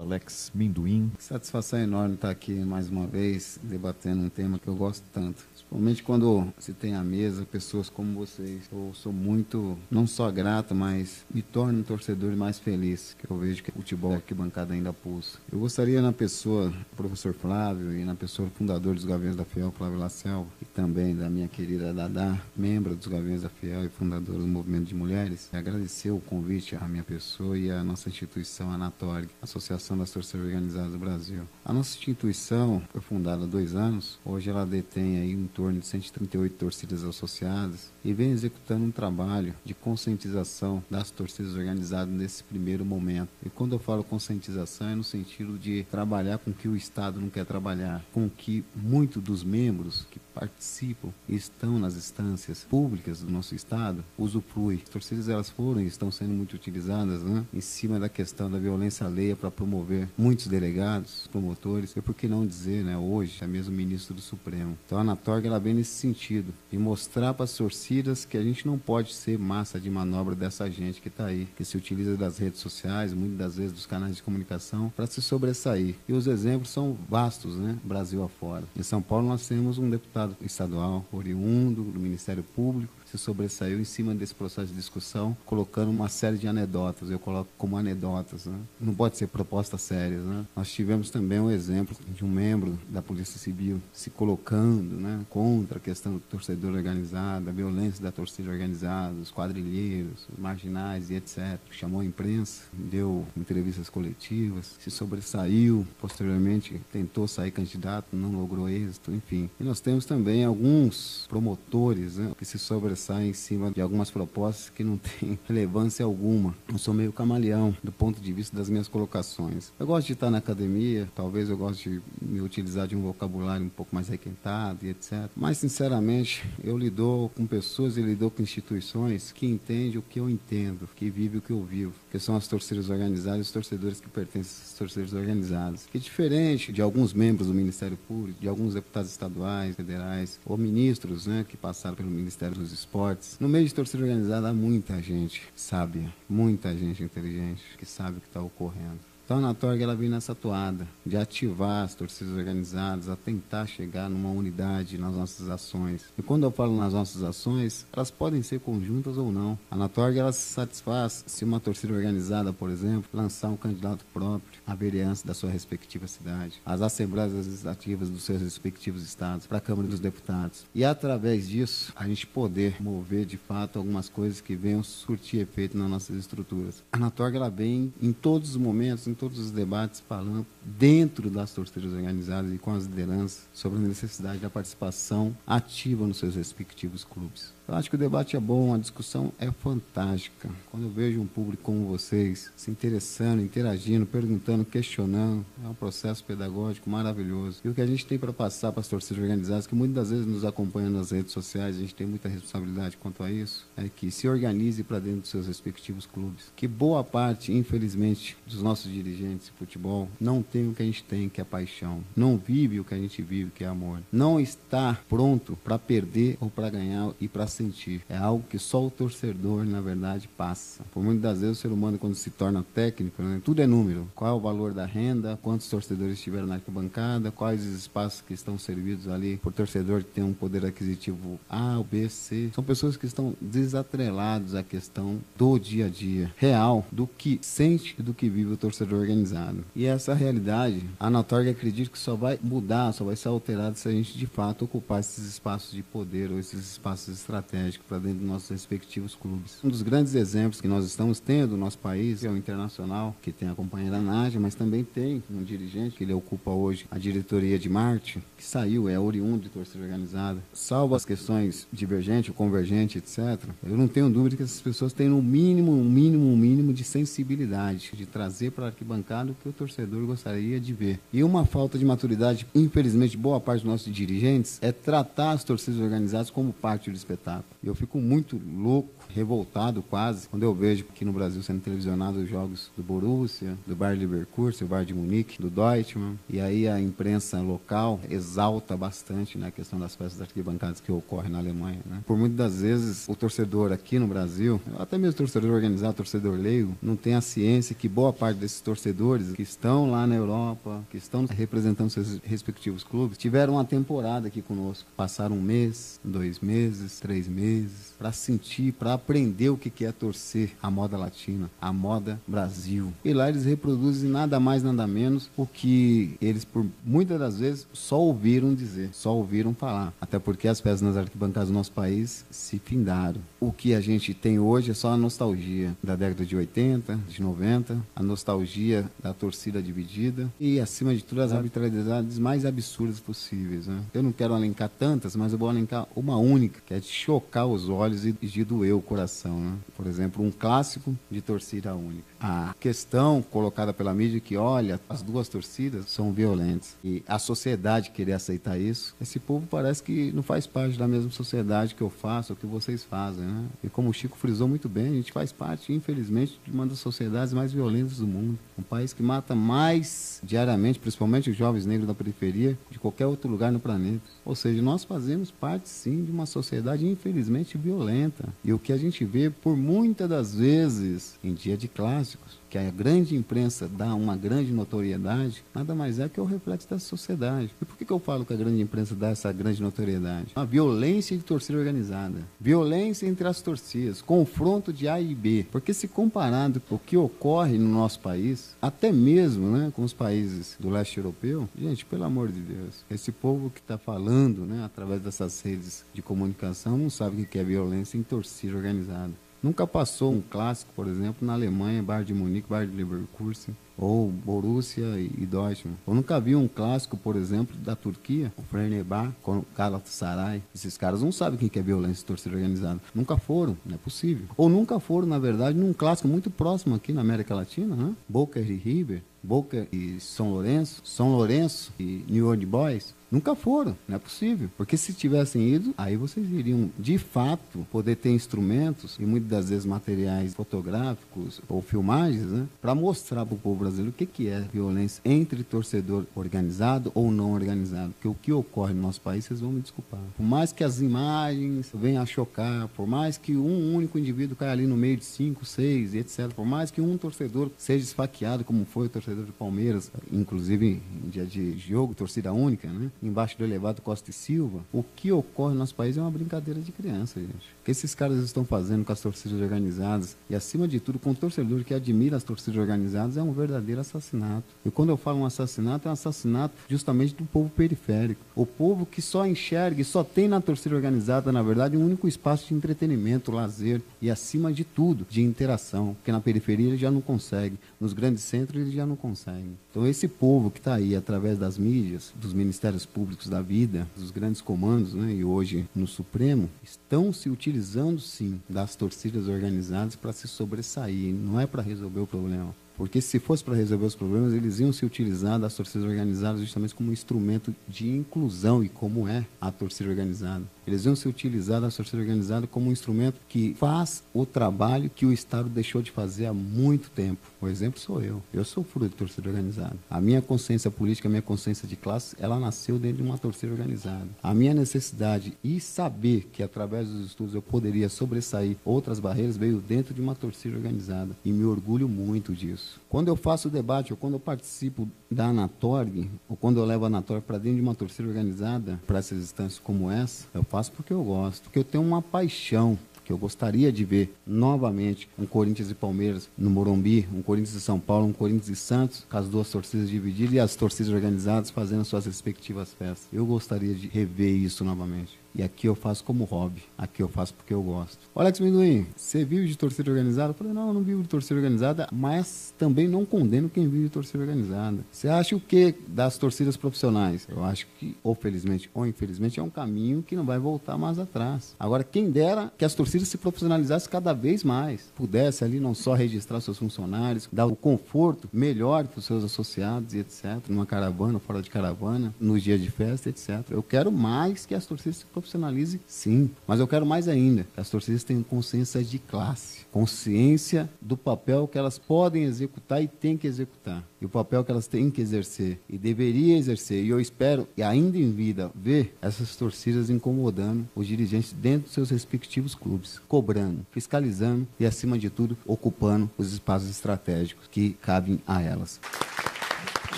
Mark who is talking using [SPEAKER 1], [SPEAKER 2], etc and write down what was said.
[SPEAKER 1] Alex Minduim.
[SPEAKER 2] Satisfação enorme estar aqui mais uma vez, debatendo um tema que eu gosto tanto. Principalmente quando se tem à mesa pessoas como vocês. Eu sou muito, não só grato, mas me torno um torcedor mais feliz, que eu vejo que o futebol aqui bancada ainda pulsa. Eu gostaria, na pessoa do professor Flávio e na pessoa do fundador dos Gaviões da Fiel, Flávio Lacelva, e também da minha querida Dadá, membro dos Gaviões da Fiel e fundadora do Movimento de Mulheres, agradecer o convite à minha pessoa e à nossa instituição, a Anatorg, Associação das Torcidas Organizadas do Brasil. A nossa instituição foi fundada há 2 anos, hoje ela detém aí em torno de 138 torcidas associadas e vem executando um trabalho de conscientização das torcidas organizadas nesse primeiro momento. E quando eu falo conscientização é no sentido de trabalhar com o que o Estado não quer trabalhar, com o que muitos dos membros que participam e estão nas instâncias públicas do nosso Estado usufruem. As torcidas elas foram e estão sendo muito utilizadas, né, em cima da questão da violência alheia para promover muitos delegados, promotores, e por que não dizer, né, hoje, é mesmo ministro do Supremo. Então a Anatorg ela vem nesse sentido, de mostrar para as torcidas que a gente não pode ser massa de manobra dessa gente que está aí, que se utiliza das redes sociais, muitas das vezes dos canais de comunicação, para se sobressair. E os exemplos são vastos, né, Brasil afora. Em São Paulo nós temos um deputado estadual, oriundo do Ministério Público, se sobressaiu em cima desse processo de discussão, colocando uma série de anedotas. Eu coloco como anedotas, né? Não pode ser propostas sérias, né? Nós tivemos também um exemplo de um membro da Polícia Civil se colocando, né, contra a questão do torcedor organizado, a violência da torcida organizada, os quadrilheiros, os marginais e etc. Chamou a imprensa, deu entrevistas coletivas, se sobressaiu, posteriormente tentou sair candidato, não logrou êxito, enfim. E nós temos também alguns promotores, né, que se sobressaem em cima de algumas propostas que não têm relevância alguma. Eu sou meio camaleão do ponto de vista das minhas colocações. Eu gosto de estar na academia, talvez eu goste de me utilizar de um vocabulário um pouco mais requintado e etc. Mas, sinceramente, eu lido com pessoas e lido com instituições que entendem o que eu entendo, que vivem o que eu vivo, que são as torcidas organizadas e os torcedores que pertencem às torcidas organizadas. Que diferente de alguns membros do Ministério Público, de alguns deputados estaduais, federais, ou ministros, né, que passaram pelo Ministério dos Esportes, no meio de torcida organizada há muita gente sábia, muita gente inteligente que sabe o que está ocorrendo. Então a Anatorg ela vem nessa toada de ativar as torcidas organizadas a tentar chegar numa unidade nas nossas ações. E quando eu falo nas nossas ações, elas podem ser conjuntas ou não. A Anatorg ela se satisfaz se uma torcida organizada, por exemplo, lançar um candidato próprio à vereança da sua respectiva cidade, às assembleias legislativas dos seus respectivos estados, para a Câmara dos Deputados. E através disso, a gente poder mover de fato algumas coisas que venham surtir efeito nas nossas estruturas. A Anatorg ela vem em todos os momentos, em todos os debates, falando dentro das torcidas organizadas e com as lideranças sobre a necessidade da participação ativa nos seus respectivos clubes. Eu acho que o debate é bom, a discussão é fantástica. Quando eu vejo um público como vocês se interessando, interagindo, perguntando, questionando, é um processo pedagógico maravilhoso. E o que a gente tem para passar para as torcidas organizadas, que muitas das vezes nos acompanham nas redes sociais, a gente tem muita responsabilidade quanto a isso, é que se organize para dentro dos seus respectivos clubes. Que boa parte, infelizmente, dos nossos dirigentes de futebol não tem o que a gente tem, que é paixão. Não vive o que a gente vive, que é amor. Não está pronto para perder ou para ganhar e para sentir. É algo que só o torcedor, na verdade, passa. Por muitas das vezes, o ser humano, quando se torna técnico, né, tudo é número. Qual é o valor da renda, quantos torcedores estiveram na arquibancada, quais os espaços que estão servidos ali por torcedor que tem um poder aquisitivo A, B, C. São pessoas que estão desatreladas à questão do dia a dia, real, do que sente e do que vive o torcedor organizado. E essa realidade, a Anatorg acredita que só vai mudar, só vai ser alterada se a gente, de fato, ocupar esses espaços de poder ou esses espaços estratégicos para dentro dos nossos respectivos clubes. Um dos grandes exemplos que nós estamos tendo no nosso país é o Internacional, que tem a companheira Nádia, mas também tem um dirigente que ele ocupa hoje a diretoria de marketing, que saiu, é oriundo de torcida organizada. Salvo as questões divergente ou convergente, etc., eu não tenho dúvida que essas pessoas têm um mínimo de sensibilidade, de trazer para a arquibancada o que o torcedor gostaria de ver. E uma falta de maturidade, infelizmente, boa parte dos nossos dirigentes, é tratar as torcidas organizadas como parte do espetáculo. Eu fico muito louco revoltado quase quando eu vejo aqui no Brasil sendo televisionado os jogos do Borussia, do Bayer Leverkusen, do Bayern de Munique, do Dortmund, e aí a imprensa local exalta bastante, né, a questão das festas arquibancadas que ocorre na Alemanha, né? Por muitas das vezes o torcedor aqui no Brasil, até mesmo o torcedor organizado, o torcedor leigo, não tem a ciência que boa parte desses torcedores que estão lá na Europa, que estão representando seus respectivos clubes, tiveram uma temporada aqui conosco, passaram 1 mês, 2 meses, 3 meses, para sentir, para aprender o que é torcer a moda latina, a moda Brasil. E lá eles reproduzem nada mais, nada menos o que eles, por muitas das vezes, só ouviram dizer, só ouviram falar. Até porque as festas nas arquibancadas do nosso país se findaram. O que a gente tem hoje é só a nostalgia da década de 80, de 90, a nostalgia da torcida dividida e, acima de tudo, as arbitrariedades mais absurdas possíveis, né? Eu não quero elencar tantas, mas eu vou elencar uma única, que é de chocar os olhos e de doer o coração, né? Por exemplo, um clássico de torcida única. A questão colocada pela mídia que, olha, as duas torcidas são violentas. E a sociedade querer aceitar isso, esse povo parece que não faz parte da mesma sociedade que eu faço, ou que vocês fazem, né? E como o Chico frisou muito bem, a gente faz parte, infelizmente, de uma das sociedades mais violentas do mundo. Um país que mata mais diariamente, principalmente os jovens negros da periferia, de qualquer outro lugar no planeta. Ou seja, nós fazemos parte, sim, de uma sociedade, infelizmente, violenta. E o que a gente vê, por muitas das vezes, em dia de clássicos, que a grande imprensa dá uma grande notoriedade, nada mais é que o reflexo dessa sociedade. E por que eu falo que a grande imprensa dá essa grande notoriedade? A violência de torcida organizada, violência entre as torcidas, confronto de A e B. Porque se comparado com o que ocorre no nosso país, até mesmo, né, com os países do leste europeu, gente, pelo amor de Deus, esse povo que está falando, né, através dessas redes de comunicação, não sabe o que é violência em torcida organizada. Nunca passou um clássico, por exemplo, na Alemanha, Bayern de Munique, Bayer Leverkusen, ou Borussia e Dortmund. Eu nunca vi um clássico, por exemplo, da Turquia, o Fenerbahçe com o Galatasaray. Esses caras não sabem o que é violência de torcida organizada. Nunca foram, não é possível. Ou nunca foram, na verdade, num clássico muito próximo aqui na América Latina, né? Boca e River, Boca e São Lourenço e New Old Boys. Nunca foram, não é possível. Porque se tivessem ido, aí vocês iriam, de fato, poder ter instrumentos e muitas das vezes materiais fotográficos ou filmagens, né, para mostrar para o povo brasileiro o que é violência entre torcedor organizado ou não organizado. Porque o que ocorre no nosso país, vocês vão me desculpar. Por mais que as imagens venham a chocar, por mais que um único indivíduo caia ali no meio de 5, 6 e etc., por mais que um torcedor seja esfaqueado, como foi o torcedor do Palmeiras, inclusive em dia de jogo, torcida única, né, embaixo do elevado Costa e Silva, o que ocorre no nosso país é uma brincadeira de criança, gente. O que esses caras estão fazendo com as torcidas organizadas e, acima de tudo, com o torcedor que admira as torcidas organizadas é um verdadeiro assassinato. E quando eu falo um assassinato, é um assassinato justamente do povo periférico. O povo que só enxerga e só tem na torcida organizada, na verdade, um único espaço de entretenimento, lazer e, acima de tudo, de interação. Porque na periferia ele já não consegue, nos grandes centros ele já não consegue. Então esse povo que está aí através das mídias, dos ministérios públicos da vida, dos grandes comandos, né, e hoje no Supremo, estão se utilizando sim das torcidas organizadas para se sobressair, não é para resolver o problema. Porque se fosse para resolver os problemas, eles iam se utilizar das torcidas organizadas justamente como um instrumento de inclusão, e como é a torcida organizada. Eles iam se utilizar da torcida organizada como um instrumento que faz o trabalho que o Estado deixou de fazer há muito tempo. O exemplo sou eu. Eu sou fruto de torcida organizada. A minha consciência política, a minha consciência de classe, ela nasceu dentro de uma torcida organizada. A minha necessidade e saber que através dos estudos eu poderia sobressair outras barreiras veio dentro de uma torcida organizada. E me orgulho muito disso. Quando eu faço o debate, ou quando eu participo da Anatorg, ou quando eu levo a Anatorg para dentro de uma torcida organizada, para essas instâncias como essa, eu faço porque eu gosto, porque eu tenho uma paixão, que eu gostaria de ver novamente um Corinthians e Palmeiras no Morumbi, um Corinthians e São Paulo, um Corinthians e Santos, com as duas torcidas divididas e as torcidas organizadas fazendo suas respectivas festas. Eu gostaria de rever isso novamente. E aqui eu faço como hobby. Aqui eu faço porque eu gosto. Alex Minduim, você vive de torcida organizada? Eu falei, não, eu não vivo de torcida organizada, mas também não condeno quem vive de torcida organizada. Você acha o que das torcidas profissionais? Eu acho que, ou felizmente ou infelizmente, é um caminho que não vai voltar mais atrás. Agora, quem dera que as torcidas se profissionalizassem cada vez mais. Pudesse ali não só registrar seus funcionários, dar o conforto melhor para os seus associados e etc. Numa caravana, fora de caravana, nos dias de festa, etc. Eu quero mais que as torcidas se profissionalize, sim. Mas eu quero mais ainda, que as torcidas tenham consciência de classe, consciência do papel que elas podem executar e têm que executar, e o papel que elas têm que exercer, e deveria exercer. E eu espero, e ainda em vida, ver essas torcidas incomodando os dirigentes dentro dos seus respectivos clubes, cobrando, fiscalizando e, acima de tudo, ocupando os espaços estratégicos que cabem a elas.